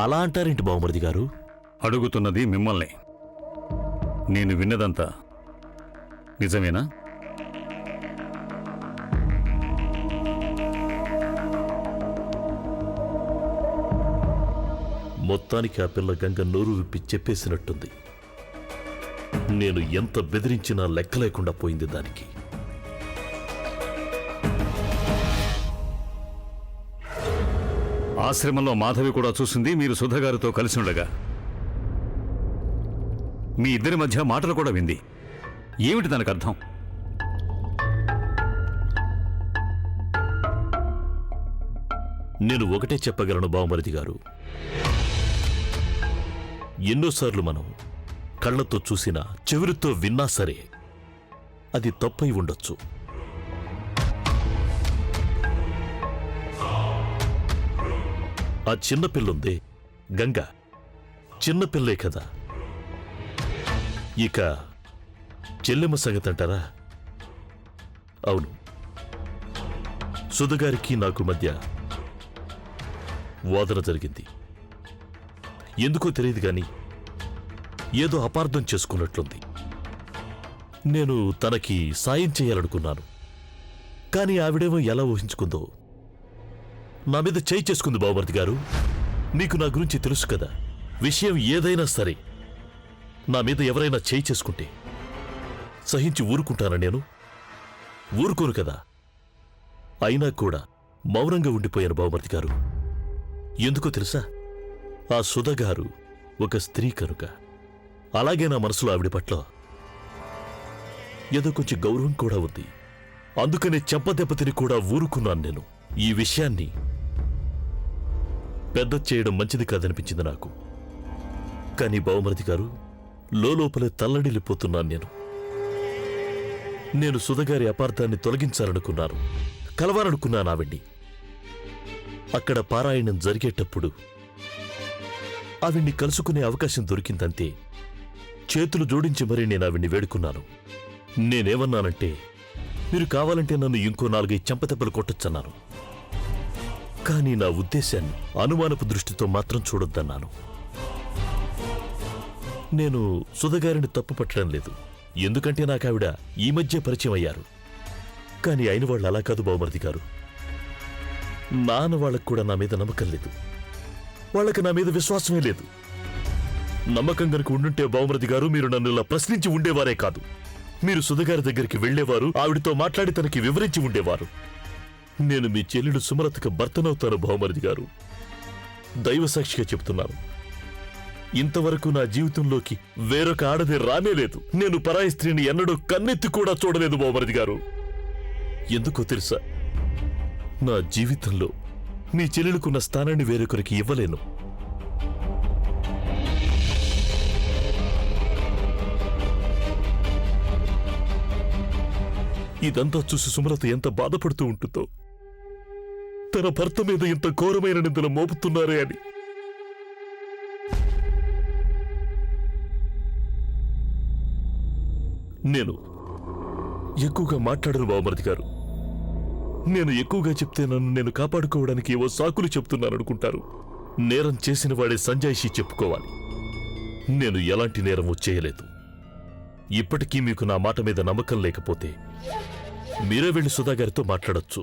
అలా అంటారేంటి బావమరిది గారు? అడుగుతున్నది మిమ్మల్ని. నేను విన్నదంతా నిజమేనా? మొత్తానికి ఆ పిల్ల గంగ నోరు విప్పి చెప్పేసినట్టుంది. నేను ఎంత బెదిరించినా లెక్క లేకుండా పోయింది దానికి. ఆశ్రమంలో మాధవి కూడా చూసింది మీరు సుధగారితో కలిసి ఉండగా. మీ ఇద్దరి మధ్య మాటలు కూడా వింది. ఏమిటి దానికి అర్థం? నేను ఒకటే చెప్పగలను బావమరిది గారు, ఎన్నోసార్లు మనం కళ్లతో చూసినా చెవులతో విన్నా సరే అది తప్పై ఉండొచ్చు. ఆ చిన్నపిల్లుందే గంగ, చిన్నపిల్లే కదా. ఇక చెల్లెమ్మ సంగతి అంటారా? అవును, సుధగారికి నాకు మధ్య వాదన జరిగింది. ఎందుకో తెలియదు గాని ఏదో అపార్థం చేసుకున్నట్లుంది. నేను తనకి సాయం చేయాలనుకున్నాను, కానీ ఆవిడేమో ఎలా ఊహించుకుందో నా మీద చేయి చేసుకుంది. బావమరిది గారు, నీకు నా గురించి తెలుసు కదా. విషయం ఏదైనా సరే నా మీద ఎవరైనా చేయి చేసుకుంటే సహించి ఊరుకుంటానా? నేను ఊరుకోను కదా. అయినా కూడా మౌనంగా ఉండిపోయాను బావమరిది గారు. ఎందుకో తెలుసా? ఆ సుధగారు ఒక స్త్రీ కనుక. అలాగే నా మనసులో ఆవిడ పట్ల ఏదో కొంచెం గౌరవం కూడా ఉంది. అందుకనే చెంపదెబ్బతిని కూడా ఊరుకున్నాను నేను. ఈ విషయాన్ని పెద్ద చేయడం మంచిది కాదనిపించింది నాకు. కానీ బావమరిది గారు, లోపలే తల్లడిల్లిపోతున్నాను నేను సుధగారి అపార్థాన్ని తొలగించాలనుకున్నాను, కలవాలనుకున్నాను ఆవిడ్ని. అక్కడ పారాయణం జరిగేటప్పుడు ఆవిడ్ని కలుసుకునే అవకాశం దొరికిందంతే. చేతులు జోడించి మరీ నేను ఆవిడ్ని వేడుకున్నాను. నేనేమన్నానంటే, మీరు కావాలంటే నన్ను ఇంకో 4-5 చెంపదెబ్బలు కొట్టొచ్చన్నాను. కానీ నా ఉద్దేశాన్ని అనుమానపు దృష్టితో మాత్రం చూడొద్దన్నాను. నేను సుధగారిని తప్పు పట్టడం లేదు, ఎందుకంటే నాకావిడ ఈ మధ్య పరిచయం అయ్యారు. కానీ అయిన వాళ్ళు అలా కాదు బావమరిది గారు. నాన్న వాళ్ళకు కూడా నా మీద నమ్మకం లేదు, వాళ్ళకి నా మీద విశ్వాసమే లేదు. నమ్మకం కనుక ఉండుంటే బావమరిది గారు, మీరు నన్ను ఇలా ప్రశ్నించి ఉండేవారే కాదు. మీరు సుధగారి దగ్గరికి వెళ్లేవారు, ఆవిడతో మాట్లాడి తనకి వివరించి ఉండేవారు. నేను మీ చెల్లెలు సుమలతకు భర్తనవుతాను బావమరిది గారు. దైవసాక్షిగా చెప్తున్నాను, ఇంతవరకు నా జీవితంలోకి వేరొక ఆడది రానేలేదు. నేను పరాయి స్త్రీని ఎన్నడూ కన్నెత్తి కూడా చూడలేదు బావమరిది గారు. ఎందుకో తెలుసా? నా జీవితంలో మీ చెల్లెలుకున్న స్థానాన్ని వేరొకరికి ఇవ్వలేను. ఇదంతా చూసి సుమలత ఎంత బాధపడుతూ ఉంటుందో, తన భర్త మీద ఇంత ఘోరమైన నిందలు మోపుతున్నారే అని. నేను ఎక్కువగా మాట్లాడను బావమరిది గారు. నేను ఎక్కువగా చెప్తే నన్ను నేను కాపాడుకోవడానికి ఏవో సాకులు చెప్తున్నాననుకుంటారు. నేరం చేసిన వాడే సంజాయిషి చెప్పుకోవాలి. నేను ఎలాంటి నేరమూ చేయలేదు. ఇప్పటికీ మీకు నా మాట మీద నమ్మకం లేకపోతే మీరే వెళ్లి సుధాగారితో మాట్లాడొచ్చు.